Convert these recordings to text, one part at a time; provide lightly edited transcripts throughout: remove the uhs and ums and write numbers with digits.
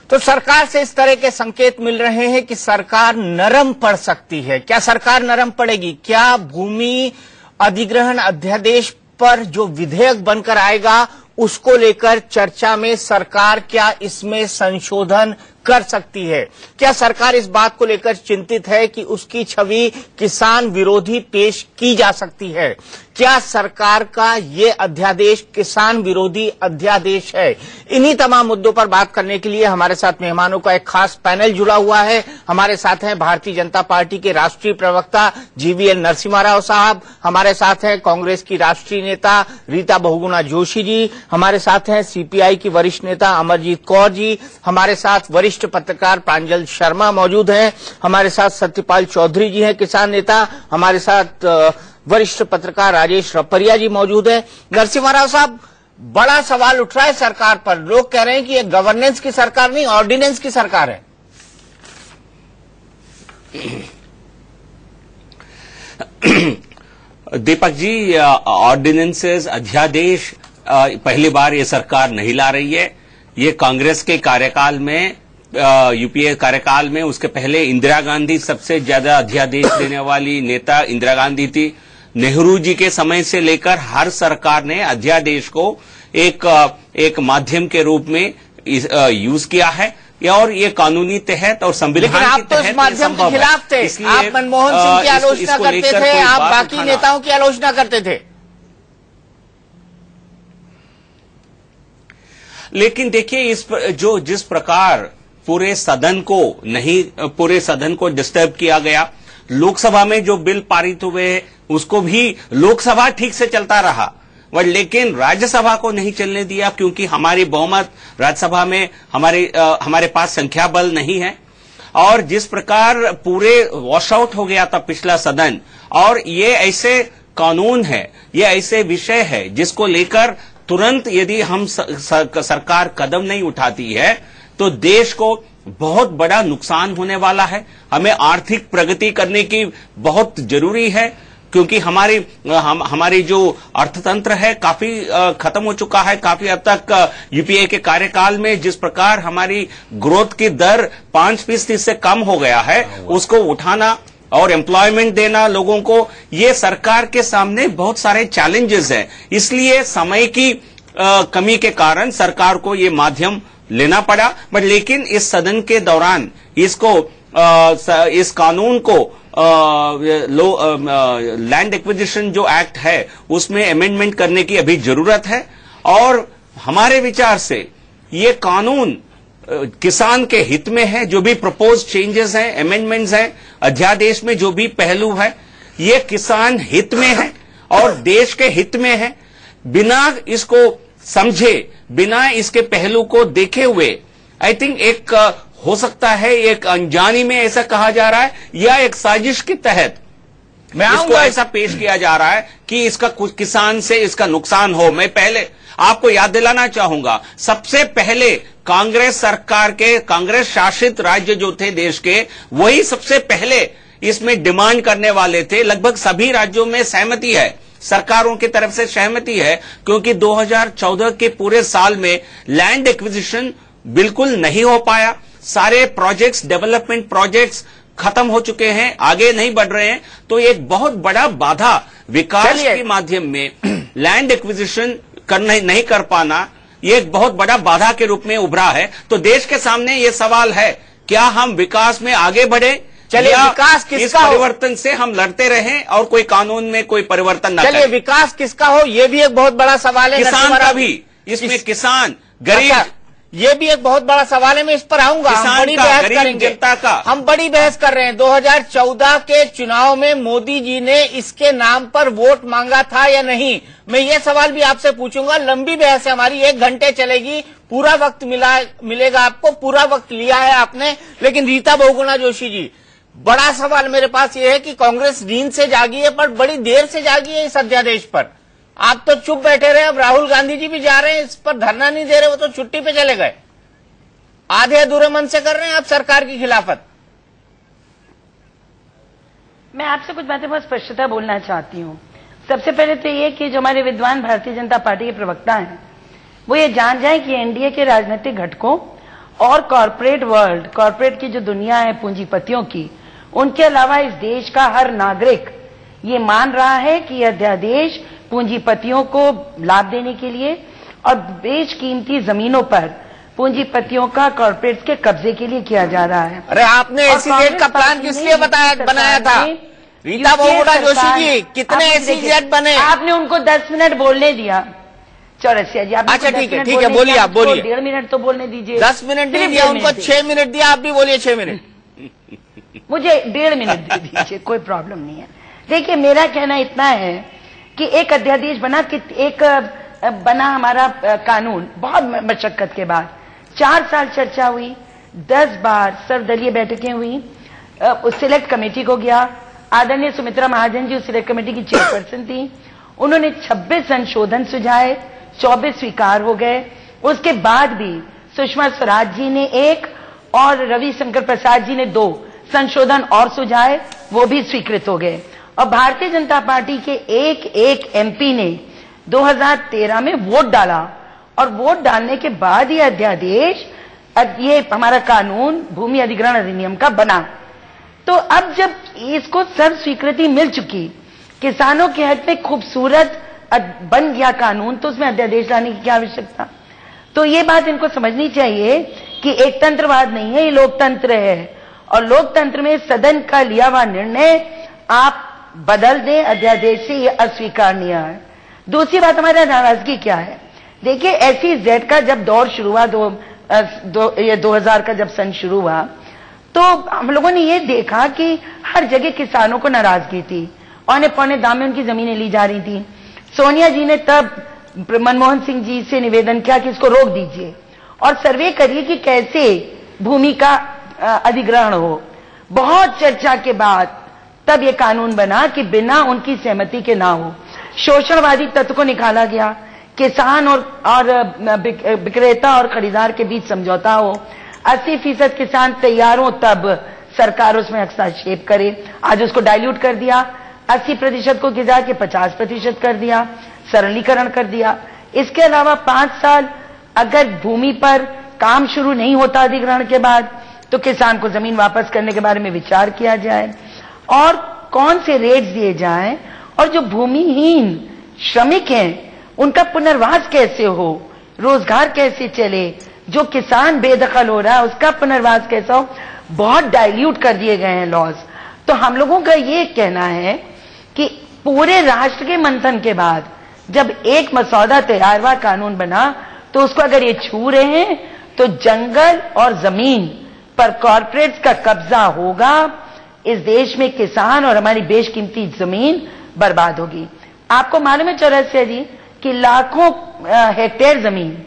तो सरकार से इस तरह के संकेत मिल रहे हैं कि सरकार नरम पड़ सकती है। क्या सरकार नरम पड़ेगी? क्या भूमि अधिग्रहण अध्यादेश पर जो विधेयक बनकर आएगा उसको लेकर चर्चा में सरकार क्या इसमें संशोधन कर सकती है? क्या सरकार इस बात को लेकर चिंतित है कि उसकी छवि किसान विरोधी पेश की जा सकती है? क्या सरकार का ये अध्यादेश किसान विरोधी अध्यादेश है? इन्हीं तमाम मुद्दों पर बात करने के लिए हमारे साथ मेहमानों का एक खास पैनल जुड़ा हुआ है। हमारे साथ हैं भारतीय जनता पार्टी के राष्ट्रीय प्रवक्ता जीवीएल नरसिम्हा राव साहब, हमारे साथ हैं कांग्रेस की राष्ट्रीय नेता रीता बहुगुणा जोशी जी, हमारे साथ हैं सीपीआई की वरिष्ठ नेता अमरजीत कौर जी, हमारे साथ वरिष्ठ पत्रकार प्रांजल शर्मा मौजूद हैं, हमारे साथ सत्यपाल चौधरी जी हैं किसान नेता, हमारे साथ वरिष्ठ पत्रकार राजेश रपरिया जी मौजूद हैं। नरसिम्हा राव साहब, बड़ा सवाल उठ रहा है सरकार पर। लोग कह रहे हैं कि ये गवर्नेंस की सरकार नहीं, ऑर्डिनेंस की सरकार है। दीपक जी, ऑर्डिनेंसेस अध्यादेश पहली बार ये सरकार नहीं ला रही है। ये कांग्रेस के कार्यकाल में, यूपीए कार्यकाल में, उसके पहले इंदिरा गांधी सबसे ज्यादा अध्यादेश देने वाली नेता इंदिरा गांधी थी। नेहरू जी के समय से लेकर हर सरकार ने अध्यादेश को एक माध्यम के रूप में यूज किया है और ये कानूनी तहत और संविधान के तहत माध्यम के खिलाफ थे। आप मनमोहन सिंह की आलोचना करते थे, आप बाकी नेताओं की आलोचना करते थे। लेकिन देखिए, जिस प्रकार पूरे सदन को डिस्टर्ब किया गया, लोकसभा में जो बिल पारित हुए उसको भी लोकसभा ठीक से चलता रहा, लेकिन राज्यसभा को नहीं चलने दिया क्योंकि हमारी बहुमत राज्यसभा में हमारे पास संख्या बल नहीं है। और जिस प्रकार पूरे वॉश आउट हो गया था पिछला सदन, और ये ऐसे कानून है, ये ऐसे विषय है जिसको लेकर तुरंत यदि हम सरकार कदम नहीं उठाती है तो देश को बहुत बड़ा नुकसान होने वाला है। हमें आर्थिक प्रगति करने की बहुत जरूरी है क्योंकि हमारी जो अर्थतंत्र है काफी खत्म हो चुका है। काफी हद तक यूपीए के कार्यकाल में जिस प्रकार हमारी ग्रोथ की दर 5% से कम हो गया है, उसको उठाना और एम्प्लॉयमेंट देना लोगों को, ये सरकार के सामने बहुत सारे चैलेंजेस हैं। इसलिए समय की कमी के कारण सरकार को ये माध्यम लेना पड़ा। लेकिन इस सदन के दौरान इस कानून को लैंड एक्विजिशन जो एक्ट है उसमें अमेंडमेंट करने की अभी जरूरत है। और हमारे विचार से ये कानून किसान के हित में है। जो भी प्रपोज चेंजेस हैं, अमेंडमेंट्स हैं, अध्यादेश में जो भी पहलू है, ये किसान हित में है और देश के हित में है। बिना इसको समझे, बिना इसके पहलू को देखे हुए, आई थिंक एक हो सकता है एक अनजानी में ऐसा कहा जा रहा है या एक साजिश के तहत इसको ऐसा पेश किया जा रहा है कि इसका कुछ किसान से इसका नुकसान हो। मैं पहले आपको याद दिलाना चाहूंगा, सबसे पहले कांग्रेस सरकार के, कांग्रेस शासित राज्य जो थे देश के, वही सबसे पहले इसमें डिमांड करने वाले थे। लगभग सभी राज्यों में सहमति है, सरकारों की तरफ से सहमति है, क्योंकि 2014 के पूरे साल में लैंड एक्विजिशन बिल्कुल नहीं हो पाया। सारे प्रोजेक्ट्स, डेवलपमेंट प्रोजेक्ट्स खत्म हो चुके हैं, आगे नहीं बढ़ रहे हैं। तो एक बहुत बड़ा बाधा विकास के माध्यम में लैंड एक्विजिशन नहीं कर पाना, ये एक बहुत बड़ा बाधा के रूप में उभरा है। तो देश के सामने ये सवाल है, क्या हम विकास में आगे बढ़े, चलिए विकास किसका इस परिवर्तन से हम लड़ते रहें और कोई कानून में कोई परिवर्तन न करें। चलिए विकास किसका हो, ये भी एक बहुत बड़ा सवाल है। किसान का भी, इसमें किसान, गरीब, ये भी एक बहुत बड़ा सवाल है। मैं इस पर आऊंगा, हम बड़ी बहस करेंगे, जनता का हम बड़ी बहस कर रहे हैं। 2014 के चुनाव में मोदी जी ने इसके नाम पर वोट मांगा था या नहीं, मैं ये सवाल भी आपसे पूछूंगा। लंबी बहस है हमारी, 1 घंटे चलेगी, पूरा वक्त मिलेगा आपको, पूरा वक्त लिया है आपने। लेकिन रीता बहुगुणा जोशी जी, बड़ा सवाल मेरे पास ये है कि कांग्रेस नींद से जागी है, पर बड़ी देर से जागी है इस अध्यादेश पर। आप तो चुप बैठे रहे, अब राहुल गांधी जी भी जा रहे हैं, इस पर धरना नहीं दे रहे, वो तो छुट्टी पे चले गए। आधे अधूरे मन से कर रहे हैं आप सरकार की खिलाफत। मैं आपसे कुछ बातें बहुत स्पष्टता बोलना चाहती हूँ। सबसे पहले तो ये कि जो हमारे विद्वान भारतीय जनता पार्टी के प्रवक्ता हैं, वो ये जान जाए कि एनडीए के राजनीतिक घटकों और कॉरपोरेट वर्ल्ड, कॉरपोरेट की जो दुनिया है पूंजीपतियों की, उनके अलावा इस देश का हर नागरिक ये मान रहा है कि यह अध्यादेश पूंजीपतियों को लाभ देने के लिए और बेशकीमती जमीनों पर पूंजीपतियों का कॉरपोरेट्स के कब्जे के लिए किया जा रहा है। अरे आपने SEZ का प्लान किस लिए बनाया था? रीता बहुगुणा जोशी जी, कितने SEZ बने? आपने उनको 10 मिनट बोलने दिया। चौरसिया जी, आप अच्छा ठीक है, बोलिए, आप बोलिए। 1.5 मिनट तो बोलने दीजिए। 10 मिनट नहीं दिया उनको, 6 मिनट दिया, आप भी बोलिए 6 मिनट। मुझे 1.5 मिनट दे दीजिए, कोई प्रॉब्लम नहीं है। देखिए, मेरा कहना इतना है कि एक अध्यादेश बना, कि एक बना हमारा कानून, बहुत मशक्कत के बाद 4 साल चर्चा हुई, 10 बार सर्वदलीय बैठकें हुई, उस सिलेक्ट कमेटी को गया। आदरणीय सुमित्रा महाजन जी उस सिलेक्ट कमेटी की चेयरपर्सन थी। उन्होंने 26 संशोधन सुझाए, 24 स्वीकार हो गए। उसके बाद भी सुषमा स्वराज जी ने 1 और रविशंकर प्रसाद जी ने 2 संशोधन और सुझाए, वो भी स्वीकृत हो गए। और भारतीय जनता पार्टी के एक MP ने 2013 में वोट डाला, और वोट डालने के बाद ये अध्यादेश, ये हमारा कानून भूमि अधिग्रहण अधिनियम का बना। तो अब जब इसको सर्व स्वीकृति मिल चुकी, किसानों के हक में खूबसूरत बन गया कानून, तो उसमें अध्यादेश लाने की क्या आवश्यकता? तो ये बात इनको समझनी चाहिए कि एक तंत्रवाद नहीं है, ये लोकतंत्र है, और लोकतंत्र में सदन का लिया हुआ निर्णय आप बदल दें अध्यादेश से, ये अस्वीकारनीय है। दूसरी बात, हमारा नाराजगी क्या है? देखिए, SEZ का जब दौर शुरू हुआ, 2000 का जब सन शुरू हुआ, तो हम लोगों ने ये देखा कि हर जगह किसानों को नाराजगी थी, औने पौने दाम में उनकी जमीनें ली जा रही थी। सोनिया जी ने तब मनमोहन सिंह जी से निवेदन किया कि इसको रोक दीजिए और सर्वे करिए कि कैसे भूमि का अधिग्रहण हो। बहुत चर्चा के बाद तब ये कानून बना कि बिना उनकी सहमति के ना हो। शोषणवादी तत्व को निकाला गया, किसान और विक्रेता और खरीदार के बीच समझौता हो, 80% किसान तैयार हो तब सरकार उसमें हस्तक्षेप करे। आज उसको डाइल्यूट कर दिया, 80% को गिरा के 50% कर दिया, सरलीकरण कर दिया। इसके अलावा 5 साल अगर भूमि पर काम शुरू नहीं होता अधिग्रहण के बाद, तो किसान को जमीन वापस करने के बारे में विचार किया जाए, और कौन से रेट्स दिए जाएं, और जो भूमिहीन श्रमिक हैं उनका पुनर्वास कैसे हो, रोजगार कैसे चले, जो किसान बेदखल हो रहा है उसका पुनर्वास कैसा हो। बहुत डाइल्यूट कर दिए गए हैं लॉज। तो हम लोगों का ये कहना है कि पूरे राष्ट्र के मंथन के बाद जब एक मसौदा तैयार हुआ, कानून बना, तो उसको अगर ये छू रहे हैं तो जंगल और जमीन पर कॉर्पोरेट्स का कब्जा होगा, इस देश में किसान और हमारी बेशकीमती जमीन बर्बाद होगी। आपको मालूम है चौरसिया जी कि लाखों हेक्टेयर जमीन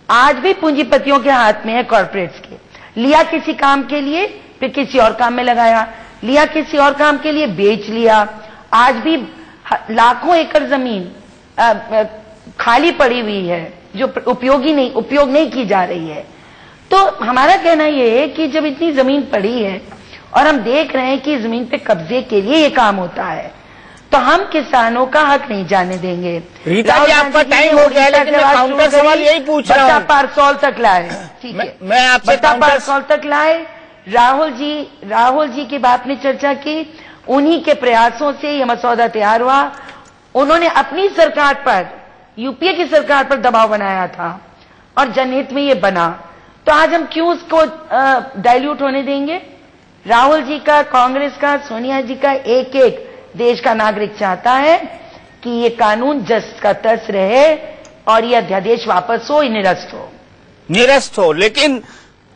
आज भी पूंजीपतियों के हाथ में है, कॉर्पोरेट्स के। लिया किसी काम के लिए, फिर किसी और काम में लगाया, लिया किसी और काम के लिए, बेच लिया। आज भी लाखों एकड़ जमीन खाली पड़ी हुई है जो उपयोग नहीं की जा रही है। तो हमारा कहना यह है कि जब इतनी जमीन पड़ी है और हम देख रहे हैं कि जमीन पे कब्जे के लिए ये काम होता है, तो हम किसानों का हक नहीं जाने देंगे। रीता जी, आपका टाइम हो गया, लेकिन मैं काउंटर सवाल यही पूछ रहा हूँ। पारसौल तक लाए, ठीक है, मैं आपसे पारसौल तक लाए। राहुल जी की बात ने चर्चा की, उन्हीं के प्रयासों से यह मसौदा तैयार हुआ। उन्होंने अपनी सरकार पर, यूपीए की सरकार पर दबाव बनाया था और जनहित में ये बना। तो आज हम क्यों उसको डाइल्यूट होने देंगे? राहुल जी का, कांग्रेस का, सोनिया जी का, एक एक देश का नागरिक चाहता है कि ये कानून जस का तस रहे और ये अध्यादेश वापस हो, निरस्त हो। लेकिन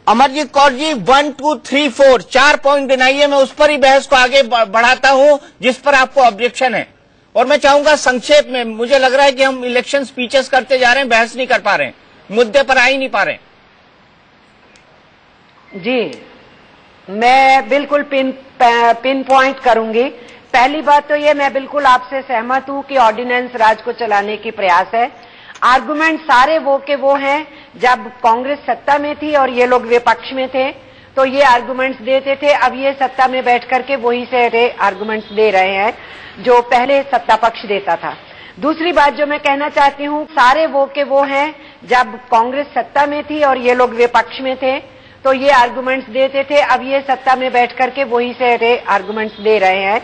अमरजीत कौर जी, 1, 2, 3, 4 4 पॉइंट गिनाइए, मैं उस पर ही बहस को आगे बढ़ाता हूं जिस पर आपको ऑब्जेक्शन है। और मैं चाहूंगा संक्षेप में, मुझे लग रहा है कि हम इलेक्शन स्पीचेस करते जा रहे हैं, बहस नहीं कर पा रहे हैं, मुद्दे पर आ ही नहीं पा रहे। जी, मैं बिल्कुल पिन पॉइंट करूंगी। पहली बात तो ये, मैं बिल्कुल आपसे सहमत हूं कि ऑर्डिनेंस राज को चलाने की प्रयास है। आर्गुमेंट सारे वो के वो हैं। जब कांग्रेस सत्ता में थी और ये लोग विपक्ष में थे तो ये आर्गुमेंट्स देते थे, अब ये सत्ता में बैठ करके वही से आर्गुमेंट्स दे रहे हैं जो पहले सत्ता पक्ष देता था। दूसरी बात जो मैं कहना चाहती हूँ, सारे वो के वो हैं। जब कांग्रेस सत्ता में थी और ये लोग विपक्ष में थे तो ये आर्गुमेंट्स देते थे, अब ये सत्ता में बैठ करके वही से आर्गुमेंट्स दे रहे हैं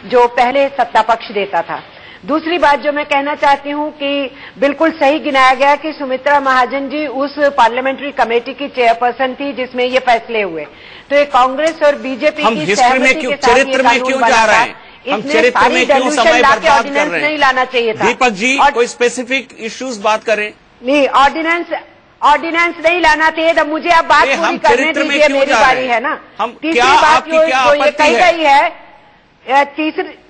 जो पहले सत्ता पक्ष देता था। दूसरी बात जो मैं कहना चाहती हूं कि बिल्कुल सही गिनाया गया कि सुमित्रा महाजन जी उस पार्लियामेंट्री कमेटी की चेयरपर्सन थी जिसमें ये फैसले हुए। तो ये कांग्रेस और बीजेपी की सहमति के साथ चरित्र में क्यों जा रहे हैं? हम चरित्र में क्यों समय बर्बाद कर रहे हैं? नहीं लाना चाहिए था। दीपक जी कोई स्पेसिफिक इश्यूज बात करें। नहीं, ऑर्डिनेंस नहीं लाना चाहिए था। मुझे अब बात पूरी करने दीजिए, मेरी बारी है ना। तीसरी बात जो ये कही गई है, तीसरी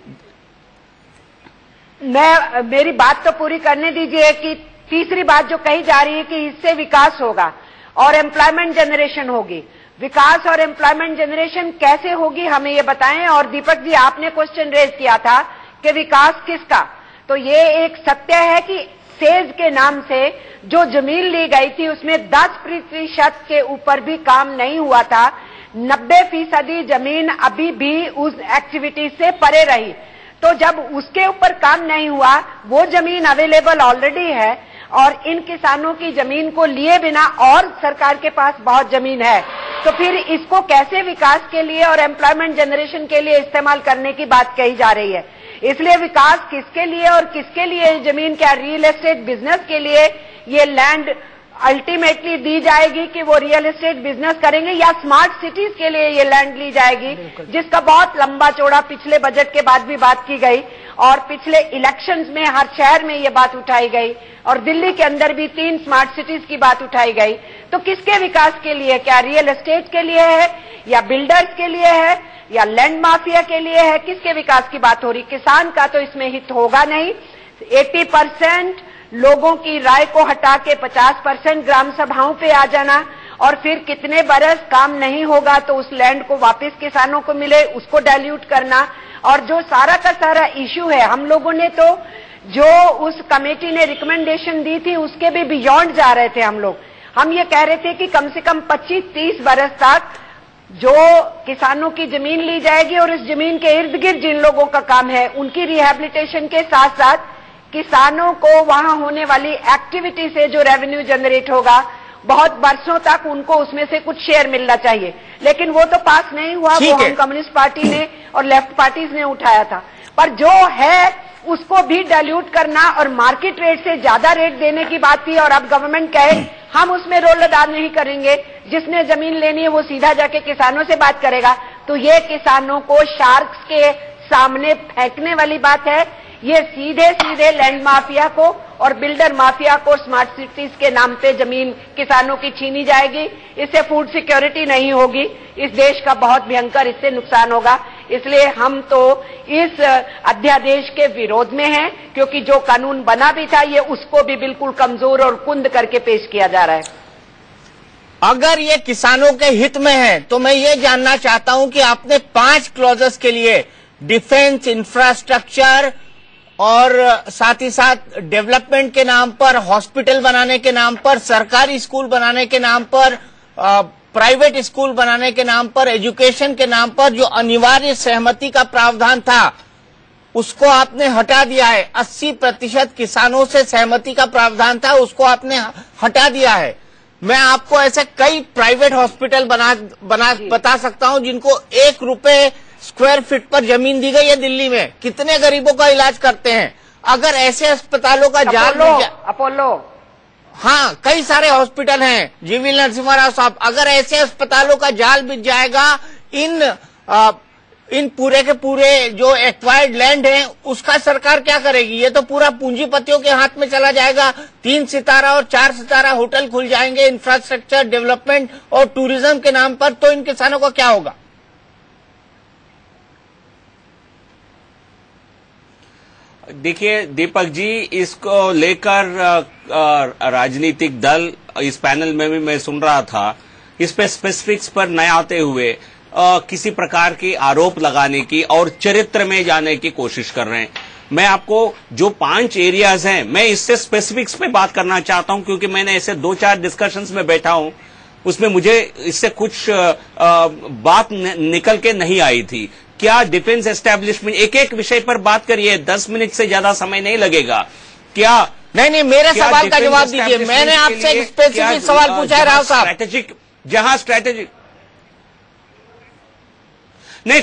मेरी बात तो पूरी करने दीजिए कि तीसरी बात जो कही जा रही है कि इससे विकास होगा और एम्प्लॉयमेंट जनरेशन होगी। विकास और एम्प्लॉयमेंट जनरेशन कैसे होगी हमें ये बताएं। और दीपक जी आपने क्वेश्चन रेज किया था कि विकास किसका, तो ये एक सत्य है कि सेज के नाम से जो जमीन ली गई थी उसमें 10% के ऊपर भी काम नहीं हुआ था। 90% जमीन अभी भी उस एक्टिविटी से परे रही। तो जब उसके ऊपर काम नहीं हुआ, वो जमीन अवेलेबल ऑलरेडी है और इन किसानों की जमीन को लिए बिना और सरकार के पास बहुत जमीन है, तो फिर इसको कैसे विकास के लिए और एम्प्लॉयमेंट जनरेशन के लिए इस्तेमाल करने की बात कही जा रही है। इसलिए विकास किसके लिए और किसके लिए जमीन, क्या रियल एस्टेट बिजनेस के लिए ये लैंड अल्टीमेटली दी जाएगी कि वो रियल एस्टेट बिजनेस करेंगे, या स्मार्ट सिटीज के लिए ये लैंड ली जाएगी, जिसका बहुत लंबा चौड़ा पिछले बजट के बाद भी बात की गई और पिछले इलेक्शंस में हर शहर में ये बात उठाई गई और दिल्ली के अंदर भी 3 स्मार्ट सिटीज की बात उठाई गई। तो किसके विकास के लिए, क्या रियल एस्टेट के लिए है या बिल्डर्स के लिए है या लैंड माफिया के लिए है, किसके विकास की बात हो रही? किसान का तो इसमें हित होगा नहीं। 80% लोगों की राय को हटा के 50% ग्राम सभाओं पे आ जाना और फिर कितने बरस काम नहीं होगा तो उस लैंड को वापस किसानों को मिले, उसको डाइल्यूट करना। और जो सारा का सारा इश्यू है, हम लोगों ने तो जो उस कमेटी ने रिकमेंडेशन दी थी उसके भी बियॉन्ड जा रहे थे। हम ये कह रहे थे कि कम से कम 25-30 बरस तक जो किसानों की जमीन ली जाएगी और इस जमीन के इर्द गिर्द जिन लोगों का काम है उनकी रिहैबिलिटेशन के साथ साथ किसानों को वहां होने वाली एक्टिविटी से जो रेवेन्यू जनरेट होगा बहुत बरसों तक उनको उसमें से कुछ शेयर मिलना चाहिए। लेकिन वो तो पास नहीं हुआ, वो हम कम्युनिस्ट पार्टी ने और लेफ्ट पार्टीज ने उठाया था। पर जो है उसको भी डाइल्यूट करना और मार्केट रेट से ज्यादा रेट देने की बात थी और अब गवर्नमेंट कहे हम उसमें रोल अदा नहीं करेंगे, जिसने जमीन लेनी है वो सीधा जाके किसानों से बात करेगा। तो ये किसानों को शार्क्स के सामने फेंकने वाली बात है। ये सीधे सीधे लैंड माफिया को और बिल्डर माफिया को स्मार्ट सिटीज के नाम पे जमीन किसानों की छीनी जाएगी। इससे फूड सिक्योरिटी नहीं होगी, इस देश का बहुत भयंकर इससे नुकसान होगा। इसलिए हम तो इस अध्यादेश के विरोध में हैं, क्योंकि जो कानून बना भी था ये उसको भी बिल्कुल कमजोर और कुंद करके पेश किया जा रहा है। अगर ये किसानों के हित में है तो मैं ये जानना चाहता हूं कि आपने 5 क्लॉजेस के लिए डिफेंस, इंफ्रास्ट्रक्चर और साथ ही साथ डेवलपमेंट के नाम पर, हॉस्पिटल बनाने के नाम पर, सरकारी स्कूल बनाने के नाम पर, प्राइवेट स्कूल बनाने के नाम पर, एजुकेशन के नाम पर जो अनिवार्य सहमति का प्रावधान था उसको आपने हटा दिया है। 80% किसानों से सहमति का प्रावधान था, उसको आपने हटा दिया है। मैं आपको ऐसे कई प्राइवेट हॉस्पिटल बता सकता हूं जिनको 1 रुपए स्क्वायर फीट पर जमीन दी गई है दिल्ली में। कितने गरीबों का इलाज करते हैं। अगर ऐसे अस्पतालों का जाल अपोलो, हाँ कई सारे हॉस्पिटल हैं, जीवी नरसिम्हा राव साहब, अगर ऐसे अस्पतालों का जाल बिछ जाएगा, इन पूरे के पूरे जो एक्वायर्ड लैंड है उसका सरकार क्या करेगी? ये तो पूरा पूंजीपतियों के हाथ में चला जाएगा। 3 सितारा और 4 सितारा होटल खुल जाएंगे इंफ्रास्ट्रक्चर डेवलपमेंट और टूरिज्म के नाम पर, तो इन किसानों का क्या होगा? देखिए दीपक जी, इसको लेकर राजनीतिक दल, इस पैनल में भी मैं सुन रहा था, इस पे स्पेसिफिक्स पर न आते हुए किसी प्रकार की आरोप लगाने की और चरित्र में जाने की कोशिश कर रहे हैं। मैं आपको जो 5 एरियाज हैं, मैं इससे स्पेसिफिक्स पे बात करना चाहता हूं, क्योंकि मैंने ऐसे 2-4 डिस्कशंस में बैठा हूं, उसमें मुझे इससे कुछ बात निकल के नहीं आई थी। क्या डिफेंस एस्टेब्लिशमेंट, एक विषय पर बात करिए, 10 मिनट से ज्यादा समय नहीं लगेगा। क्या नहीं, मेरे सवाल का जवाब दीजिए। मैंने आपसे एक स्पेसिफिक सवाल पूछा है राव साहब। स्ट्रेटेजिक जहां स्ट्रैटेजी नहीं,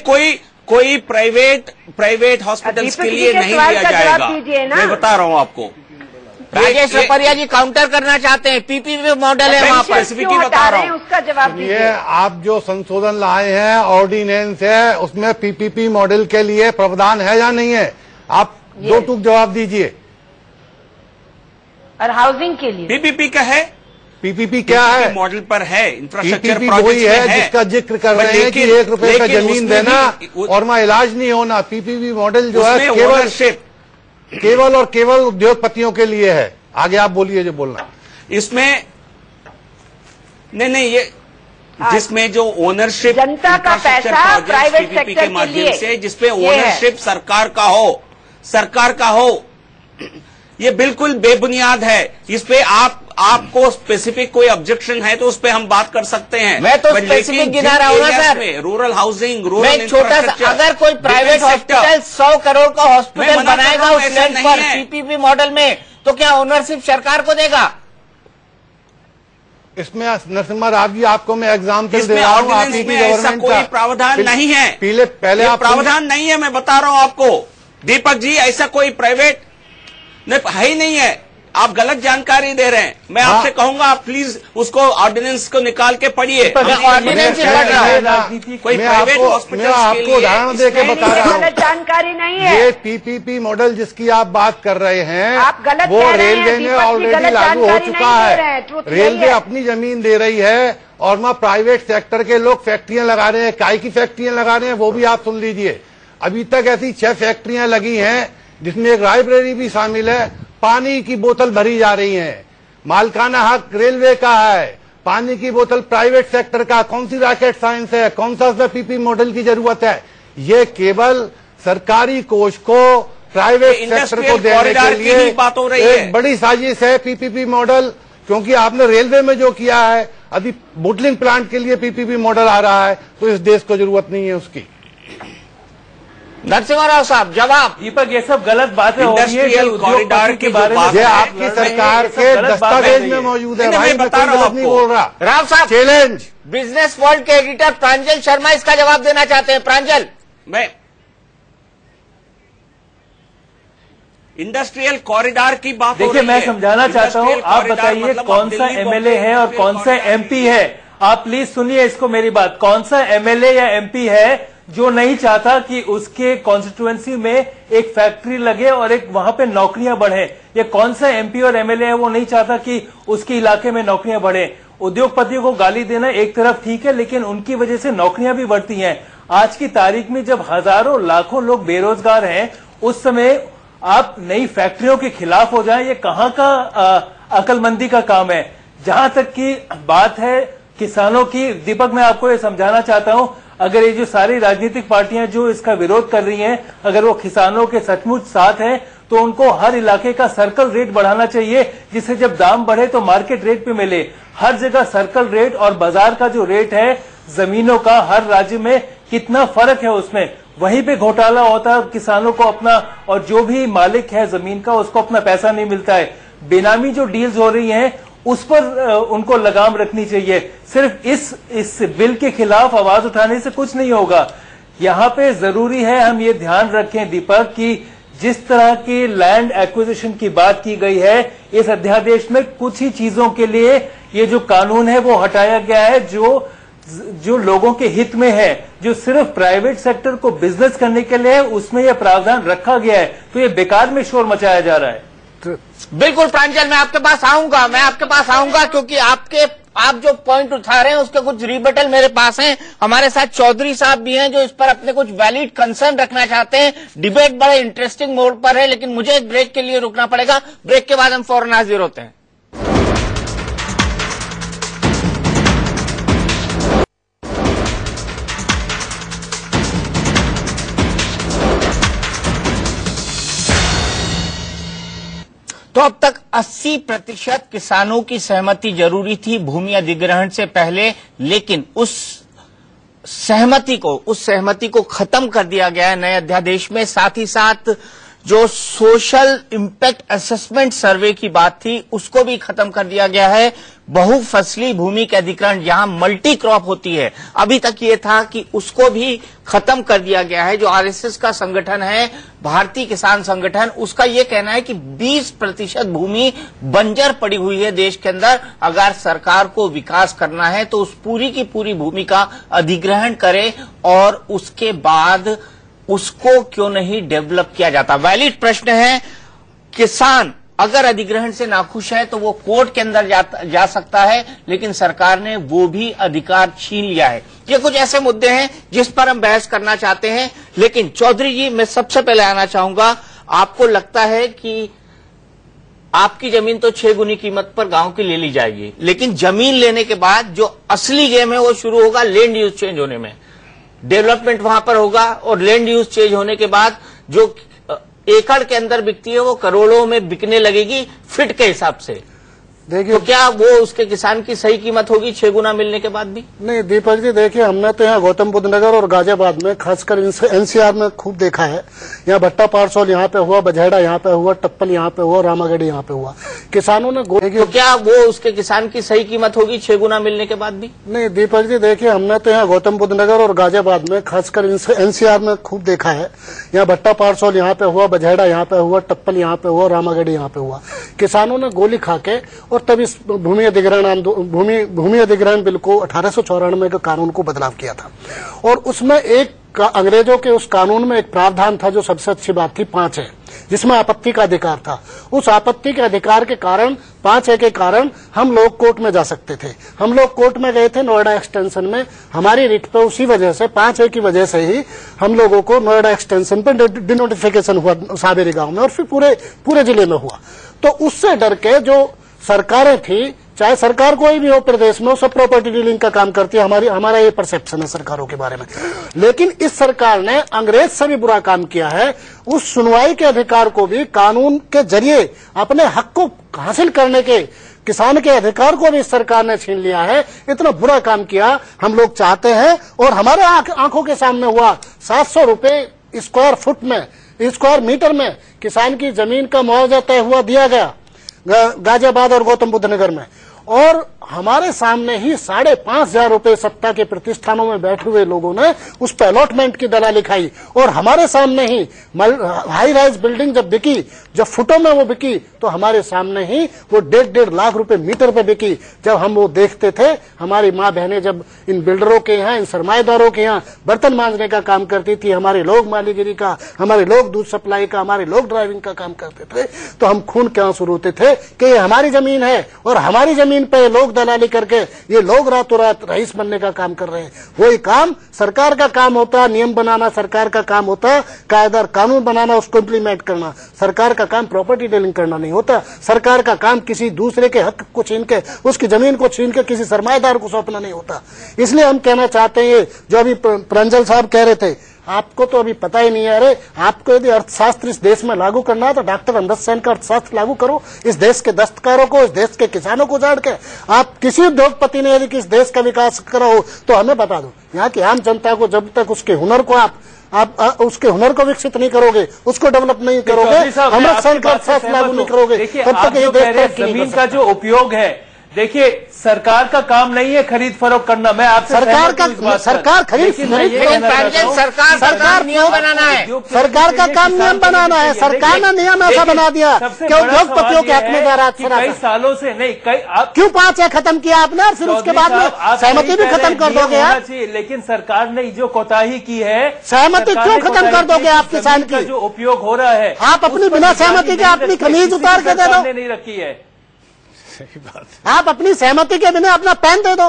कोई प्राइवेट हॉस्पिटल्स के लिए नहीं दिया जाएगा। मैं बता रहा हूं आपको। राजेश रपरिया जी काउंटर करना चाहते हैं, पीपीपी मॉडल है वहां पर, स्पेसिफिकली बता रहा हूं। उसका जवाब दीजिए। ये आप जो संशोधन लाए हैं, ऑर्डिनेंस है, उसमें पीपीपी मॉडल के लिए प्रावधान है या नहीं है? आप दो टूक जवाब दीजिए। और हाउसिंग के लिए पीपीपी का है, पीपीपी क्या है? मॉडल पर है, इंफ्रास्ट्रक्चर पीपीपी प्रोजेक्ट वही है जिसका जिक्र कर रहे हैं कि 1 रुपए का जमीन देना और वहां इलाज नहीं होना। पीपीपी मॉडल जो है केवल और केवल उद्योगपतियों के लिए है। आगे आप बोलिए जो बोलना। इसमें नहीं ये जिसमें जो ओनरशिप जनता का पैसा प्राइवेट सेक्टर के के माध्यम लिए से जिसपे ओनरशिप सरकार का हो, ये बिल्कुल बेबुनियाद है। इस पे आपको स्पेसिफिक कोई ऑब्जेक्शन है तो उस पे हम बात कर सकते हैं। मैं तो स्पेसिफिक गिना रहा हूं ना सर। रूरल हाउसिंग, रूरल मैं छोटा सा, अगर कोई प्राइवेट हॉस्पिटल 100 करोड़ का हॉस्पिटल बनाएगा उस लैंड पर पीपीपी मॉडल में, तो क्या ओनरशिप सरकार को देगा? इसमें नरसिम्हा राव जी आपको मैं एग्जाम्पल दे रहा हूँ। ऑर्डिनेंस में ऐसा कोई प्रावधान नहीं है। पहले आप प्रावधान नहीं है, मैं बता रहा हूं आपको दीपक जी, ऐसा कोई प्राइवेट है ही नहीं है। आप गलत जानकारी दे रहे हैं। मैं आपसे कहूंगा आप प्लीज उसको ऑर्डिनेंस को निकाल के पढ़िए। ऑर्डिनेंस ही पढ़ रहा है। कोई प्राइवेट हॉस्पिटल आपको उदाहरण दे के बता रहा हूँ। गलत जानकारी नहीं है। ये पीपीपी मॉडल जिसकी आप बात कर रहे हैं, आप गलत वो कह रहे हैं। रेलवे में दीपक जी ऑलरेडी गलत लागू हो जानकारी चुका नहीं दे रहे है। हैं। ट्रुथ रेलवे यही है। अपनी जमीन दे रही है और वहाँ प्राइवेट सेक्टर के लोग फैक्ट्रियां लगा रहे हैं। काय की फैक्ट्रियां लगा रहे हैं वो भी आप सुन लीजिए। अभी तक ऐसी 6 फैक्ट्रियां लगी हैं जिसमें एक लाइब्रेरी भी शामिल है। पानी की बोतल भरी जा रही है, मालिकाना हक रेलवे का है, पानी की बोतल प्राइवेट सेक्टर का। कौन सी रॉकेट साइंस है? कौन सा उसमें पीपी मॉडल की जरूरत है? ये केवल सरकारी कोष को प्राइवेट सेक्टर को देने के लिए बात हो रही एक बड़ी साजिश है पीपीपी मॉडल। क्योंकि आपने रेलवे में जो किया है, अभी बोटलिंग प्लांट के लिए पीपीपी मॉडल आ रहा है, तो इस देश को जरूरत नहीं है उसकी। नरसिम्हा राव साहब जवाब। दीपक, ये सब गलत बातें हो रही है। इंडस्ट्रियल कॉरिडोर के बारे में ये आपकी सरकार के दस्तावेज में मौजूद है भाई, मैं कोई गलत नहीं बोल रहा। राव साहब चैलेंज। बिजनेस वर्ल्ड के एडिटर प्रांजल शर्मा इसका जवाब देना चाहते हैं। प्रांजल, मैं इंडस्ट्रियल कॉरिडोर की बात हो रही है। देखिए, मैं समझाना चाहता हूं, आप बताइए कौन सा एमएलए है और कौन सा एमपी है। आप प्लीज सुनिए इसको मेरी बात। कौन सा एमएलए या एमपी है जो नहीं चाहता कि उसके कॉन्स्टिट्यूएंसी में एक फैक्ट्री लगे और एक वहां पे नौकरियां बढ़े? ये कौन सा एमपी और एमएलए है वो नहीं चाहता कि उसके इलाके में नौकरियां बढ़े? उद्योगपतियों को गाली देना एक तरफ ठीक है, लेकिन उनकी वजह से नौकरियां भी बढ़ती हैं। आज की तारीख में जब हजारों लाखों लोग बेरोजगार हैं, उस समय आप नई फैक्ट्रियों के खिलाफ हो जाएं, ये कहां का अकलमंदी का काम है? जहां तक की बात है किसानों की, दीपक मैं आपको ये समझाना चाहता हूं, अगर ये जो सारी राजनीतिक पार्टियां जो इसका विरोध कर रही हैं, अगर वो किसानों के सचमुच साथ हैं, तो उनको हर इलाके का सर्कल रेट बढ़ाना चाहिए, जिससे जब दाम बढ़े तो मार्केट रेट पे मिले। हर जगह सर्कल रेट और बाजार का जो रेट है जमीनों का, हर राज्य में कितना फर्क है उसमें, वहीं पे घोटाला होता है। किसानों को अपना, और जो भी मालिक है जमीन का, उसको अपना पैसा नहीं मिलता है। बेनामी जो डील्स हो रही हैं उस पर उनको लगाम रखनी चाहिए। सिर्फ इस बिल के खिलाफ आवाज उठाने से कुछ नहीं होगा। यहाँ पे जरूरी है हम ये ध्यान रखें दीपक कि जिस तरह की लैंड एक्विजिशन की बात की गई है, इस अध्यादेश में कुछ ही चीजों के लिए ये जो कानून है वो हटाया गया है जो लोगों के हित में है। जो सिर्फ प्राइवेट सेक्टर को बिजनेस करने के लिए है, उसमें यह प्रावधान रखा गया है, तो ये बेकार में शोर मचाया जा रहा है। बिल्कुल प्रांजल, मैं आपके पास आऊंगा क्योंकि आप जो पॉइंट उठा रहे हैं उसके कुछ रिबटल मेरे पास हैं। हमारे साथ चौधरी साहब भी हैं जो इस पर अपने कुछ वैलिड कंसर्न रखना चाहते हैं। डिबेट बड़े इंटरेस्टिंग मोड पर है, लेकिन मुझे एक ब्रेक के लिए रुकना पड़ेगा। ब्रेक के बाद हम फौरन हाजिर होते हैं। तो अब तक 80% किसानों की सहमति जरूरी थी भूमि अधिग्रहण से पहले, लेकिन उस सहमति को खत्म कर दिया गया है नए अध्यादेश में। साथ ही साथ जो सोशल इम्पैक्ट असेसमेंट सर्वे की बात थी उसको भी खत्म कर दिया गया है। बहुफसली भूमि के अधिग्रहण जहां मल्टी क्रॉप होती है, अभी तक ये था कि उसको भी खत्म कर दिया गया है। जो आरएसएस का संगठन है, भारतीय किसान संगठन, उसका ये कहना है कि 20% भूमि बंजर पड़ी हुई है देश के अंदर। अगर सरकार को विकास करना है तो उस पूरी की पूरी भूमि का अधिग्रहण करे और उसके बाद उसको क्यों नहीं डेवलप किया जाता। वैलिड प्रश्न है। किसान अगर अधिग्रहण से नाखुश है तो वो कोर्ट के अंदर जा सकता है, लेकिन सरकार ने वो भी अधिकार छीन लिया है। ये कुछ ऐसे मुद्दे हैं जिस पर हम बहस करना चाहते हैं। लेकिन चौधरी जी, मैं सबसे पहले आना चाहूंगा, आपको लगता है कि आपकी जमीन तो 6 गुनी कीमत पर गांव की ले ली जाएगी, लेकिन जमीन लेने के बाद जो असली गेम है वो शुरू होगा लैंड यूज चेंज होने में। डेवलपमेंट वहां पर होगा और लैंड यूज चेंज होने के बाद जो एकड़ के अंदर बिकती है वो करोड़ों में बिकने लगेगी फीट के हिसाब से। देखिए, तो क्या वो उसके किसान की सही कीमत होगी 6 गुना मिलने के बाद भी? नहीं दीपक जी, देखिए हमने तो यहाँ गौतम बुद्ध नगर और गाजियाबाद में, खासकर एनसीआर में खूब देखा है। यहाँ भट्टा पारसोल यहाँ पे हुआ, बझेड़ा यहाँ पे हुआ, टप्पल यहाँ पे हुआ, रामागढ़ी यहाँ पे हुआ। किसानों ने तो क्या वो उसके किसान की सही कीमत होगी 6 गुना मिलने के बाद भी? नहीं दीपक जी, देखिए हमने तो यहाँ गौतम बुद्ध नगर और गाजियाबाद में, खासकर एनसीआर में खूब देखा है। यहाँ भट्टा पारसोल यहाँ पे हुआ, बझेड़ा यहाँ पे हुआ, टप्पल यहाँ पे हुआ, रामागढ़ी यहाँ पे हुआ। किसानों ने गोली खा के और तब इस भूमि अधिग्रहण बिल को 1894 के कानून को बदलाव किया था। और उसमें एक अंग्रेजों के उस कानून में एक प्रावधान था जो सबसे अच्छी बात थी, 5A, जिसमें आपत्ति का अधिकार था। उस आपत्ति के अधिकार के कारण, 5A के कारण हम लोग कोर्ट में जा सकते थे। हम लोग कोर्ट में गए थे नोएडा एक्सटेंशन में। हमारी रिट पे उसी वजह से, 5A की वजह से ही हम लोगों को नोएडा एक्सटेंशन पे डिनोटिफिकेशन हुआ साबेरी गांव में और फिर पूरे जिले में हुआ। तो उससे डर के जो सरकारें थी, चाहे सरकार कोई भी हो प्रदेश में, वो सब प्रॉपर्टी डीलिंग का काम करती है। हमारा ये परसेप्शन है सरकारों के बारे में। लेकिन इस सरकार ने अंग्रेज से भी बुरा काम किया है। उस सुनवाई के अधिकार को भी कानून के जरिए अपने हक को हासिल करने के, किसान के अधिकार को भी इस सरकार ने छीन लिया है। इतना बुरा काम किया हम लोग चाहते हैं। और हमारे आंखों के सामने हुआ 700 रुपए स्क्वायर मीटर में किसान की जमीन का मुआवजा तय हुआ, दिया गया गाजियाबाद और गौतम बुद्ध नगर में। और हमारे सामने ही 5,500 रुपए सत्ता के प्रतिष्ठानों में बैठे हुए लोगों ने उस पर अलॉटमेंट की दलाली खाई। और हमारे सामने ही हाई राइज बिल्डिंग जब बिकी, जब फुटों में वो बिकी, तो हमारे सामने ही वो 1.5 लाख रुपए मीटर पे बिकी। जब हम वो देखते थे, हमारी माँ बहनें जब इन बिल्डरों के यहाँ, इन सरमाएदारों के यहाँ बर्तन मांजने का काम करती थी, हमारे लोग मालीगिरी का, हमारे लोग दूध सप्लाई का, हमारे लोग ड्राइविंग का काम करते थे, तो हम खून के आंसू रोते थे कि ये हमारी जमीन है और हमारी जमीन पे लोग दलाली करके ये लोग रातों रात रईस बनने का काम कर रहे हैं। वही काम सरकार का काम होता, नियम बनाना सरकार का काम होता, कायदा कानून बनाना, उसको इम्प्लीमेंट करना। सरकार का काम प्रॉपर्टी डीलिंग करना नहीं होता। सरकार का काम किसी दूसरे के हक को छीन के, उसकी जमीन को छीन के किसी सरमाएदार को सौंपना नहीं होता। इसलिए हम कहना चाहते हैं, जो अभी प्रंजल साहब कह रहे थे, आपको तो अभी पता ही नहीं है। अरे आपको यदि अर्थशास्त्र इस देश में लागू करना है तो डॉक्टर अमृत सेन का अर्थशास्त्र लागू करो। इस देश के दस्तकारों को, इस देश के किसानों को जान के आप किसी उद्योगपति ने यदि इस देश का विकास करा हो तो हमें बता दो। यहाँ की आम जनता को जब तक उसके हुनर को आप उसके हुनर को विकसित नहीं करोगे, उसको डेवलप नहीं करोगे, अमृत सेन का अर्थशास्त्र लागू नहीं करोगे, तब तक ये देश जमीन का जो उपयोग है, देखिए सरकार का काम नहीं है खरीद फरोख्त करना। मैं आपसे सरकार खरीद सरकार नियम बनाना है। सरकार का काम नियम बनाना है। सरकार ने नियम ऐसा बना दिया कि उद्योगपतियों के हक में कई सालों से नहीं, क्यों 5A खत्म किया आपने और फिर उसके बाद में सहमति भी खत्म कर दोगे आप? लेकिन सरकार ने जो कोताही की है, सहमति क्यों खत्म कर दोगे आप किसान की? जो उपयोग हो रहा है, आप अपनी बिना सहमति के अपनी खमीज उतार के दे दो। नहीं रखी है, आप अपनी सहमति के बिना अपना पेन दे दो।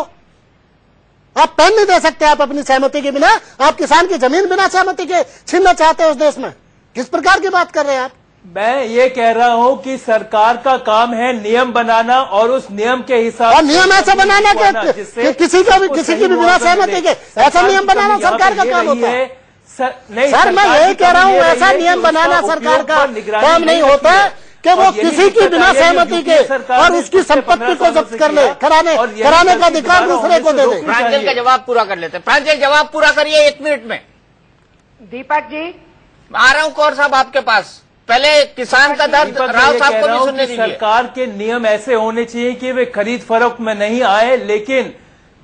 आप पेन नहीं दे सकते आप अपनी सहमति के बिना। आप किसान की जमीन बिना सहमति के छीनना चाहते हो उस देश में। किस प्रकार की बात कर रहे हैं आप? मैं ये कह रहा हूं कि सरकार का काम है नियम बनाना और उस नियम के हिसाब से नियम ऐसा बनाना कि किसी की भी बिना सहमति के ऐसा नियम बनाना सरकार का काम होता है। सर मैं यही कह रहा हूं, ऐसा नियम बनाना सरकार का काम नहीं होता कि वो किसी की बिना सहमति के और उसकी संपत्ति को जब्त कर ले, कराने का अधिकार दूसरे को दे दे। प्रांजल का जवाब पूरा कर लेते हैं। प्रांजल जवाब पूरा करिए 1 मिनट में। दीपक जी आ रहा हूं कौर साहब आपके पास। पहले किसान का दर्द दीपक, राव ये साहब कह को रहा भी हूं सुनने कि दीजिए। सरकार के नियम ऐसे होने चाहिए कि वे खरीद फरोख्त में नहीं आए, लेकिन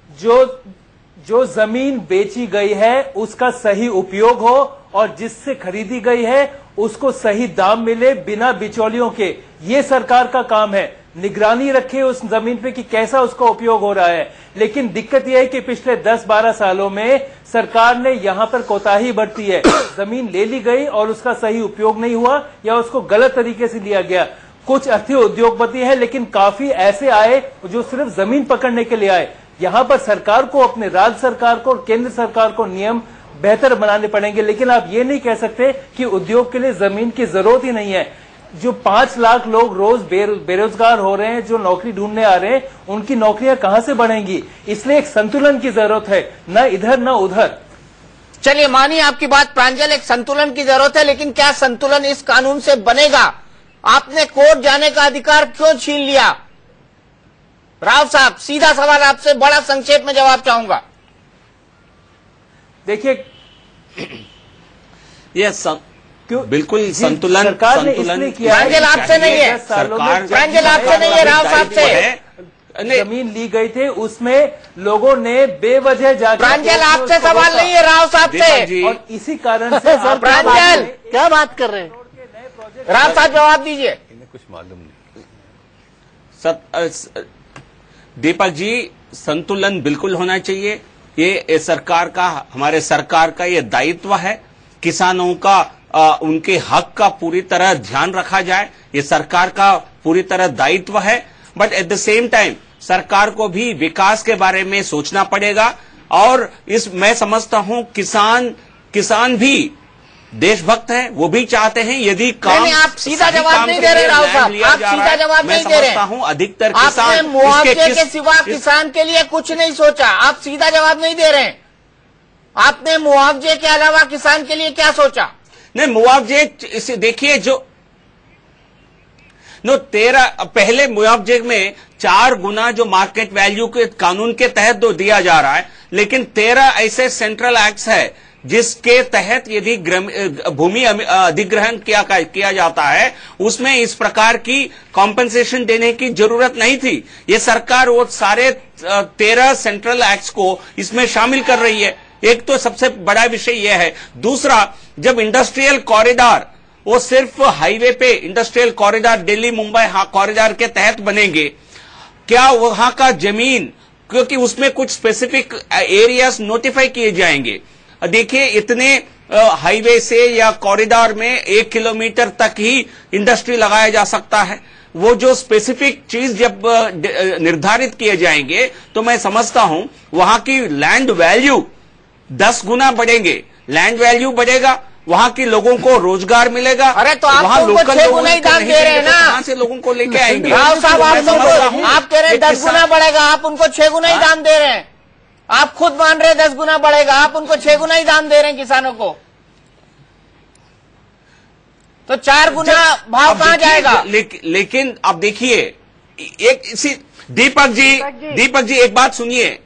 जो जमीन बेची गई है उसका सही उपयोग हो और जिससे खरीदी गई है उसको सही दाम मिले बिना बिचौलियों के। ये सरकार का काम है, निगरानी रखे उस जमीन पे कि कैसा उसका उपयोग हो रहा है। लेकिन दिक्कत यह है कि पिछले 10-12 सालों में सरकार ने यहां पर कोताही बरती है। जमीन ले ली गई और उसका सही उपयोग नहीं हुआ या उसको गलत तरीके से लिया गया। कुछ अच्छे उद्योगपति हैं, लेकिन काफी ऐसे आए जो सिर्फ जमीन पकड़ने के लिए आए। यहां पर सरकार को, अपने राज्य सरकार को और केंद्र सरकार को नियम बेहतर बनाने पड़ेंगे। लेकिन आप ये नहीं कह सकते कि उद्योग के लिए जमीन की जरूरत ही नहीं है। जो 5 लाख लोग रोज बेरोजगार हो रहे हैं, जो नौकरी ढूंढने आ रहे हैं, उनकी नौकरियां कहां से बढ़ेंगी? इसलिए एक संतुलन की जरूरत है, न इधर न उधर। चलिए, मानिए आपकी बात प्रांजल, एक संतुलन की जरूरत है, लेकिन क्या संतुलन इस कानून से बनेगा? आपने कोर्ट जाने का अधिकार क्यों छीन लिया? राव साहब, सीधा सवाल आपसे, बड़ा संक्षेप में जवाब चाहूंगा। देखिए, बिल्कुल संतुलन सरकार ने इसलिए किया है। प्रांजल आपसे नहीं है, प्रांजल आपसे नहीं है, राव साहब से। जमीन ली गई थी, उसमें लोगों ने बेवजह जाकर, प्रांजल आपसे सवाल नहीं है, राव साहब से। और इसी कारण से प्रांजल क्या बात कर रहे हैं? राव साहब जवाब दीजिए। कुछ मालूम नहीं। दीपक जी, संतुलन बिल्कुल होना चाहिए। ये सरकार का, हमारे सरकार का ये दायित्व है। किसानों का, उनके हक का पूरी तरह ध्यान रखा जाए, ये सरकार का पूरी तरह दायित्व है। But at the same time सरकार को भी विकास के बारे में सोचना पड़ेगा। और मैं समझता हूं किसान भी देशभक्त हैं, वो भी चाहते हैं यदि काम, नहीं, आप सीधा जवाब नहीं दे रहे राव साहब, आप सीधा जवाब नहीं दे रहे। हूं अधिकतर किसान, आपने मुआवजे के सिवा किसान के लिए कुछ नहीं सोचा। आप सीधा जवाब नहीं दे रहे। आपने मुआवजे के अलावा किसान के लिए क्या सोचा? नहीं, मुआवजे इसे देखिए, पहले मुआवजे में 4 गुना जो मार्केट वैल्यू के कानून के तहत दिया जा रहा है, लेकिन 13 ऐसे सेंट्रल एक्ट्स है जिसके तहत यदि भूमि अधिग्रहण किया जाता है, उसमें इस प्रकार की कॉम्पेंसेशन देने की जरूरत नहीं थी। ये सरकार वो सारे 13 सेंट्रल एक्ट्स को इसमें शामिल कर रही है। एक तो सबसे बड़ा विषय यह है। दूसरा, जब इंडस्ट्रियल कॉरिडोर, वो सिर्फ हाईवे पे industrial corridor Delhi Mumbai corridor के तहत बनेंगे, क्या वहां का जमीन, क्योंकि उसमें कुछ स्पेसिफिक एरियाज नोटिफाई किए जाएंगे। देखिए, इतने हाईवे से या कॉरिडोर में 1 किलोमीटर तक ही इंडस्ट्री लगाया जा सकता है। वो जो स्पेसिफिक चीज जब निर्धारित किए जाएंगे, तो मैं समझता हूं वहां की लैंड वैल्यू 10 गुना बढ़ेंगे। लैंड वैल्यू बढ़ेगा, वहां के लोगों को रोजगार मिलेगा। अरे तो आप वहां उनको 6 गुना ही दाम दे रहे हैं ना? कहां से लोगों को लेके आएंगे? राव साहब, आप कह रहे हैं 10 गुना बढ़ेगा, आप उनको 6 गुना ही दाम दे रहे हैं। आप खुद मान रहे हैं 10 गुना बढ़ेगा, आप उनको 6 गुना ही दाम दे रहे हैं किसानों को। तो 4 गुना भाव कहां जाएगा? लेकिन अब देखिए, दीपक जी एक बात सुनिए,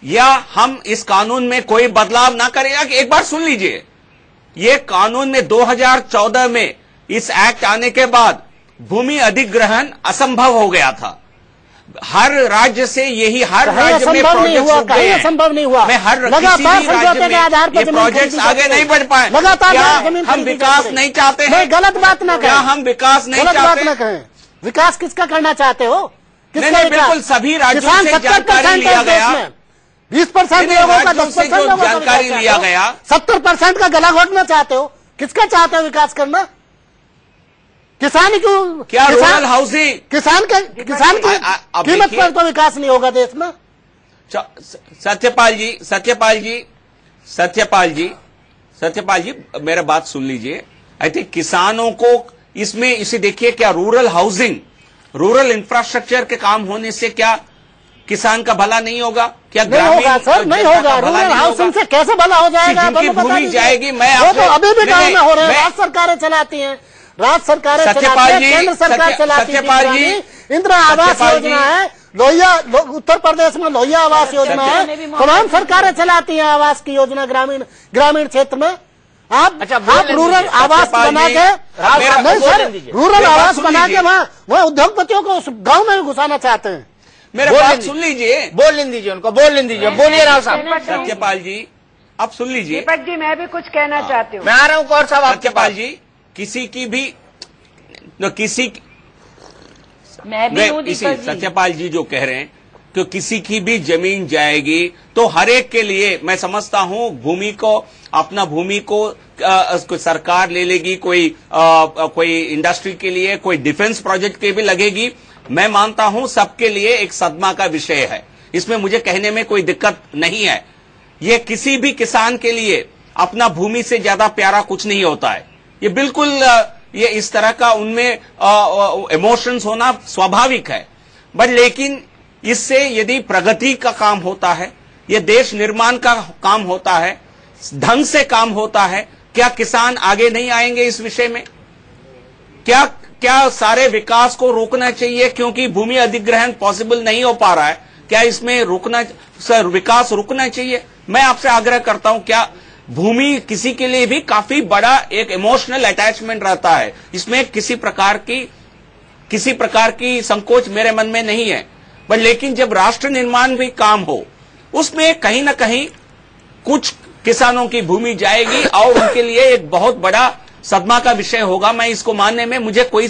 या हम इस कानून में कोई बदलाव ना करेगा कि एक बार सुन लीजिए। ये कानून में 2014 में इस एक्ट आने के बाद भूमि अधिग्रहण असंभव हो गया था। हर राज्य से यही, हर राज्य में प्रोजेक्ट्स रुक गए हैं। असंभव नहीं हुआ। मैं हर किसी भी राज्य में ये प्रोजेक्ट्स आगे नहीं बढ़ पाए। लगातार हम विकास नहीं चाहते हैं? गलत बात ना कहें। क्या हम विकास नहीं गलत बात चाहते? ना कहें। विकास किसका करना चाहते हो? नहीं, बिल्कुल सभी राज्यों से जानकारी लिया गया। 20% लोगों का 10% जानकारी लिया गया। 70% का गला घोटना चाहते हो? किसका चाहते हो विकास करना? किसान क्यों? क्या रूरल हाउसिंग, किसान की कीमत पर तो विकास नहीं होगा देश में। सत्यपाल जी मेरा बात सुन लीजिए। आई थिंक किसानों को इसमें, इसे देखिए, क्या रूरल हाउसिंग, रूरल इंफ्रास्ट्रक्चर के काम होने से क्या किसान का भला नहीं होगा? क्या नहीं होगा सर, नहीं होगा। रूरल हाउसिंग से कैसे भला हो जाएगा? जिनकी भूमि जाएगी, मैं वो तो अभी भी गाँव में हो रहे हैं। राज्य सरकारें चलाती हैं, राज्य सरकारें चलाती है, केंद्र सरकार चलाती है। इंदिरा आवास योजना है, लोहिया, उत्तर प्रदेश में लोहिया आवास योजना है, तमाम सरकारें चलाती हैं आवास की योजना ग्रामीण क्षेत्र में। आप अच्छा, आप रूरल आवास बना के नहीं सर, रूरल आवास बना के वहाँ उद्योगपतियों को उस गांव में भी घुसाना चाहते हैं। मेरा बात सुन लीजिए, बोल दीजिए उनको, बोल दीजिए, बोलिए राव साहब। सत्यपाल जी आप सुन लीजिए। दीपक जी मैं भी कुछ कहना चाहती हूँ। मैं आ रहा हूँ कौर साहब आपके सत्यपाल पास। जी किसी की भी किसी मैं भी हूँ इसी दीपक जी। सत्यपाल जी जो कह रहे हैं कि किसी की भी जमीन जाएगी तो हर एक के लिए मैं समझता हूं भूमि को, अपना भूमि को सरकार ले लेगी, कोई इंडस्ट्री के लिए, कोई डिफेंस प्रोजेक्ट के भी लगेगी। मैं मानता हूं सबके लिए एक सदमा का विषय है, इसमें मुझे कहने में कोई दिक्कत नहीं है। ये किसी भी किसान के लिए अपना भूमि से ज्यादा प्यारा कुछ नहीं होता है। ये बिल्कुल ये इस तरह का उनमें इमोशंस होना स्वाभाविक है। बट लेकिन इससे यदि प्रगति का काम होता है, ये देश निर्माण का काम होता है, ढंग से काम होता है, क्या किसान आगे नहीं आएंगे इस विषय में? क्या सारे विकास को रोकना चाहिए क्योंकि भूमि अधिग्रहण पॉसिबल नहीं हो पा रहा है? क्या इसमें विकास रुकना चाहिए? मैं आपसे आग्रह करता हूं, क्या भूमि किसी के लिए भी काफी बड़ा एक इमोशनल अटैचमेंट रहता है, इसमें किसी प्रकार की संकोच मेरे मन में नहीं है। बट लेकिन जब राष्ट्र निर्माण भी काम हो, उसमें कहीं ना कहीं कुछ किसानों की भूमि जाएगी और उनके लिए एक बहुत बड़ा सदमा का विषय होगा। मैं इसको मानने में मुझे कोई,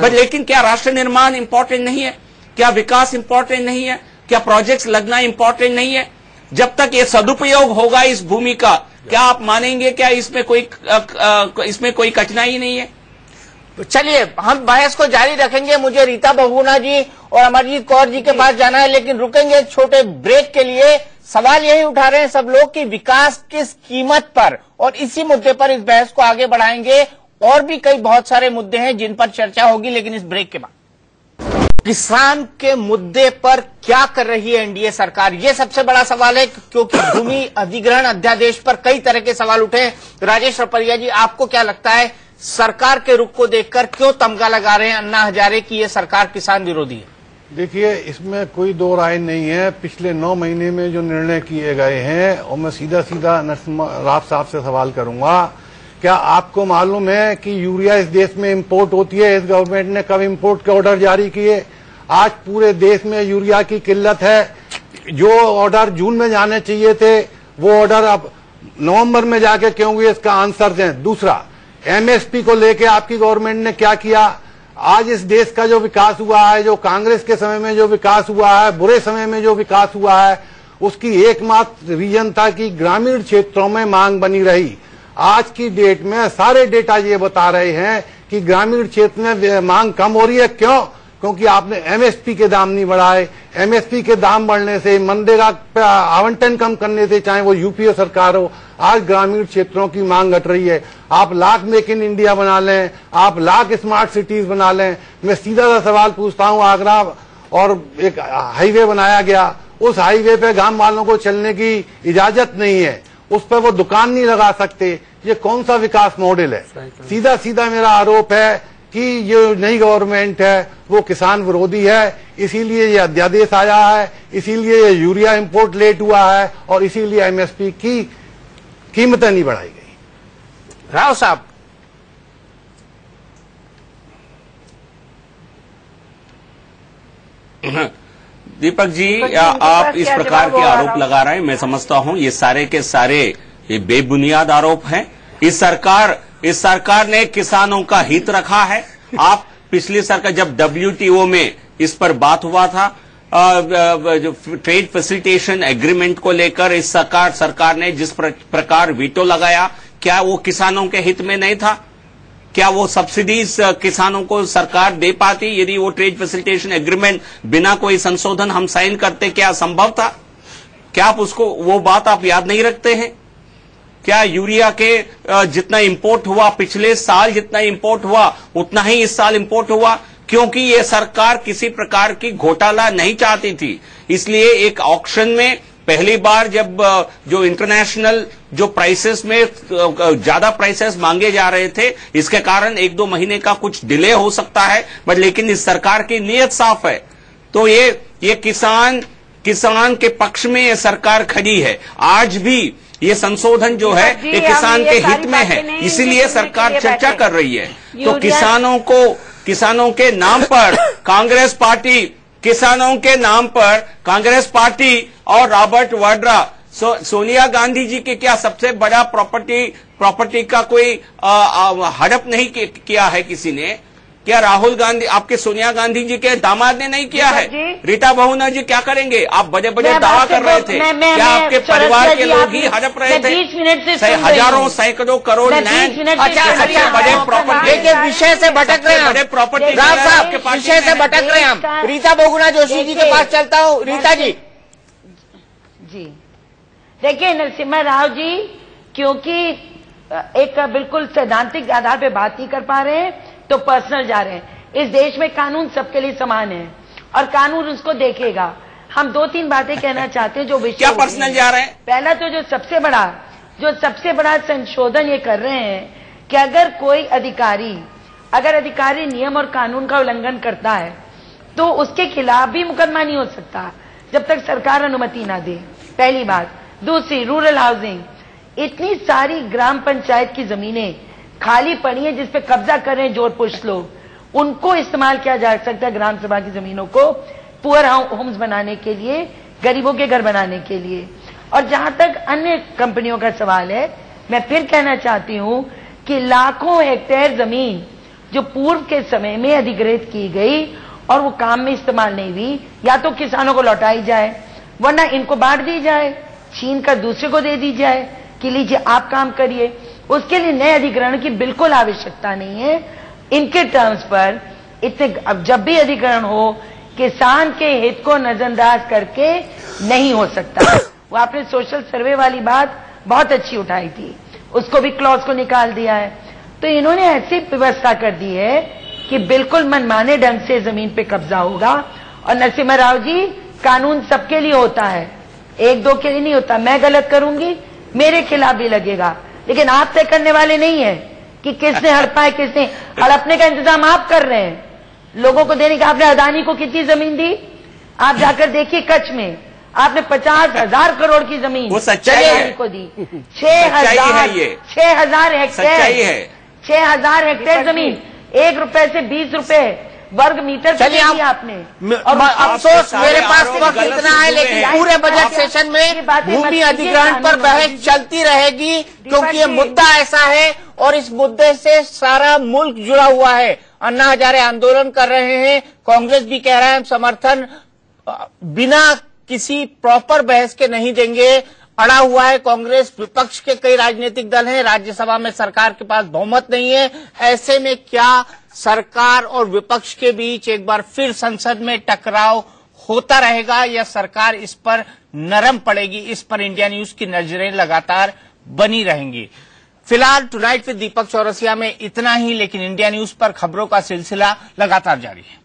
बट लेकिन क्या राष्ट्र निर्माण इंपॉर्टेंट नहीं है? क्या विकास इंपॉर्टेंट नहीं है? क्या प्रोजेक्ट्स लगना इंपॉर्टेंट नहीं है? जब तक ये सदुपयोग होगा इस भूमि का, क्या आप मानेंगे क्या इसमें कोई कठिनाई नहीं है? चलिए हम बहस को जारी रखेंगे। मुझे रीता बहुगुणा जी और अमरजीत कौर जी के पास जाना है, लेकिन रुकेंगे छोटे ब्रेक के लिए। सवाल यही उठा रहे हैं सब लोग कि विकास किस कीमत पर, और इसी मुद्दे पर इस बहस को आगे बढ़ाएंगे। और भी कई बहुत सारे मुद्दे हैं जिन पर चर्चा होगी, लेकिन इस ब्रेक के बाद किसान के मुद्दे पर क्या कर रही है एनडीए सरकार, ये सबसे बड़ा सवाल है, क्योंकि भूमि अधिग्रहण अध्यादेश पर कई तरह के सवाल उठे। राजेश रपरिया जी, आपको क्या लगता है सरकार के रुख को देखकर क्यों तमगा लगा रहे हैं अन्ना हजारे की ये सरकार किसान विरोधी है? देखिए, इसमें कोई दो राय नहीं है। पिछले 9 महीने में जो निर्णय किए गए हैं, और मैं सीधा नरसिम्हा राव साहब से सवाल करूंगा, क्या आपको मालूम है कि यूरिया इस देश में इंपोर्ट होती है? इस गवर्नमेंट ने कब इंपोर्ट के ऑर्डर जारी किए? आज पूरे देश में यूरिया की किल्लत है। जो ऑर्डर जून में जाने चाहिए थे, वो ऑर्डर अब नवंबर में जाके क्यों हुए, इसका आंसर दें। दूसरा, एमएसपी को लेके आपकी गवर्नमेंट ने क्या किया? आज इस देश का जो विकास हुआ है, जो कांग्रेस के समय में जो विकास हुआ है, बुरे समय में जो विकास हुआ है, उसकी एकमात्र रीजन था कि ग्रामीण क्षेत्रों में मांग बनी रही। आज की डेट में सारे डेटा ये बता रहे हैं कि ग्रामीण क्षेत्र में मांग कम हो रही है। क्यों? क्योंकि आपने एमएसपी के दाम नहीं बढ़ाए। एमएसपी के दाम बढ़ने से, मनरेगा पे आवंटन कम करने से, चाहे वो यूपीए सरकार हो, आज ग्रामीण क्षेत्रों की मांग घट रही है। आप लाख मेक इन इंडिया बना लें, आप लाख स्मार्ट सिटीज बना लें। मैं सीधा सा सवाल पूछता हूं, आगरा और एक हाईवे बनाया गया, उस हाईवे पे गांव वालों को चलने की इजाजत नहीं है, उस पर वो दुकान नहीं लगा सकते। ये कौन सा विकास मॉडल है? सीधा मेरा आरोप है कि ये नई गवर्नमेंट है वो किसान विरोधी है। इसीलिए ये अध्यादेश आया है, इसीलिए ये यूरिया इंपोर्ट लेट हुआ है, और इसीलिए एमएसपी की कीमतें नहीं बढ़ाई गई। राव साहब, दीपक जी, आप इस प्रकार के आरोप लगा रहे हैं, मैं समझता हूं ये सारे के सारे ये बेबुनियाद आरोप हैं। इस सरकार ने किसानों का हित रखा है। आप पिछली सरकार जब WTO में इस पर बात हुआ था, जो ट्रेड फैसिलिटेशन एग्रीमेंट को लेकर इस सरकार ने जिस प्रकार वीटो लगाया, क्या वो किसानों के हित में नहीं था? क्या वो सब्सिडीज किसानों को सरकार दे पाती यदि वो ट्रेड फैसिलिटेशन एग्रीमेंट बिना कोई संशोधन हम साइन करते? क्या संभव था? क्या आप वो बात आप याद नहीं रखते हैं? क्या यूरिया के जितना इंपोर्ट हुआ पिछले साल, जितना इंपोर्ट हुआ उतना ही इस साल इंपोर्ट हुआ? क्योंकि ये सरकार किसी प्रकार की घोटाला नहीं चाहती थी। इसलिए एक ऑक्शन में पहली बार जब जो इंटरनेशनल जो प्राइसेस में ज्यादा प्राइसेस मांगे जा रहे थे, इसके कारण 1-2 महीने का कुछ डिले हो सकता है, बट लेकिन इस सरकार की नीयत साफ है। तो ये किसान के पक्ष में ये सरकार खड़ी है। आज भी ये संशोधन जो है ये किसान के हित में है, इसीलिए सरकार चर्चा कर रही है। तो किसानों के नाम पर कांग्रेस पार्टी, किसानों के नाम पर कांग्रेस पार्टी और रॉबर्ट वाड्रा, सोनिया गांधी जी के क्या सबसे बड़ा प्रॉपर्टी का कोई हड़प नहीं किया है किसी ने? क्या राहुल गांधी, आपके सोनिया गांधी जी के दामाद ने नहीं किया है? रीता बहुगुणा जी क्या करेंगे? आप बड़े बड़े दावा कर रहे थे, क्या आपके परिवार के लोग ही हड़प रहे थे? हजारों सैकड़ों करोड़ लैंड, अच्छा बड़े प्रॉपर्टी। देखिए विषय से भटक रहे हैं, बड़े प्रॉपर्टी राव साहब विषय से भटक रहे हैं हम। रीता बहुगुणा जोशी जी के पास चलता हूँ। रीता जी जी देखिए नरसिम्हा राव जी, क्योंकि एक बिल्कुल सैद्धांतिक आधार पे बात नहीं कर पा रहे हैं तो पर्सनल जा रहे हैं। इस देश में कानून सबके लिए समान है और कानून उसको देखेगा। हम 2-3 बातें कहना चाहते हैं जो विषय क्या पर्सनल जा रहे हैं? पहला तो जो सबसे बड़ा संशोधन ये कर रहे हैं कि अगर अधिकारी नियम और कानून का उल्लंघन करता है तो उसके खिलाफ भी मुकदमा नहीं हो सकता जब तक सरकार अनुमति ना दे, पहली बात। दूसरी, रूरल हाउसिंग, इतनी सारी ग्राम पंचायत की जमीनें खाली पड़ी है जिसपे कब्जा कर रहे हैं जोर पुरुष लोग, उनको इस्तेमाल किया जा सकता है ग्राम सभा की जमीनों को पुअर होम्स बनाने के लिए, गरीबों के घर बनाने के लिए। और जहां तक अन्य कंपनियों का सवाल है, मैं फिर कहना चाहती हूं कि लाखों हेक्टेयर जमीन जो पूर्व के समय में अधिग्रहित की गई और वो काम में इस्तेमाल नहीं हुई, या तो किसानों को लौटाई जाए वरना इनको बांट दी जाए, छीन कर दूसरे को दे दी जाए कि लीजिए आप काम करिए। उसके लिए नए अधिग्रहण की बिल्कुल आवश्यकता नहीं है। इनके टर्म्स पर अब जब भी अधिग्रहण हो, किसान के हित को नजरअंदाज करके नहीं हो सकता। वो आपने सोशल सर्वे वाली बात बहुत अच्छी उठाई थी, उसको भी क्लॉज को निकाल दिया है। तो इन्होंने ऐसी व्यवस्था कर दी है कि बिल्कुल मनमाने ढंग से जमीन पे कब्जा होगा। और नरसिम्हा राव जी, कानून सबके लिए होता है, 1-2 के लिए नहीं होता। मैं गलत करूंगी मेरे खिलाफ भी लगेगा, लेकिन आप तय करने वाले नहीं है कि किसने हड़पा है, किसने हड़पने का इंतजाम आप कर रहे हैं लोगों को देने का। आपने अदानी को कितनी जमीन दी? आप जाकर देखिए, कच्छ में आपने 50,000 करोड़ की जमीन वो सच्चाई है को दी। 6,000 हेक्टेयर 6,000 हेक्टेयर जमीन, 1 रुपए से 20 रुपए वर्ग मीटर चलिए आपने। और अफसोस मेरे पास वक्त इतना है, लेकिन पूरे बजट सेशन में भूमि अधिग्रहण पर बहस चलती रहेगी क्योंकि ये मुद्दा ऐसा है और इस मुद्दे से सारा मुल्क जुड़ा हुआ है। अन्ना हजारे आंदोलन कर रहे हैं, कांग्रेस भी कह रहा है हम समर्थन बिना किसी प्रॉपर बहस के नहीं देंगे। अड़ा हुआ है कांग्रेस, विपक्ष के कई राजनीतिक दल हैं, राज्यसभा में सरकार के पास बहुमत नहीं है। ऐसे में क्या सरकार और विपक्ष के बीच एक बार फिर संसद में टकराव होता रहेगा या सरकार इस पर नरम पड़ेगी? इस पर इंडिया न्यूज की नजरें लगातार बनी रहेंगी। फिलहाल टुनाइट विद दीपक चौरसिया में इतना ही, लेकिन इंडिया न्यूज पर खबरों का सिलसिला लगातार जारी है।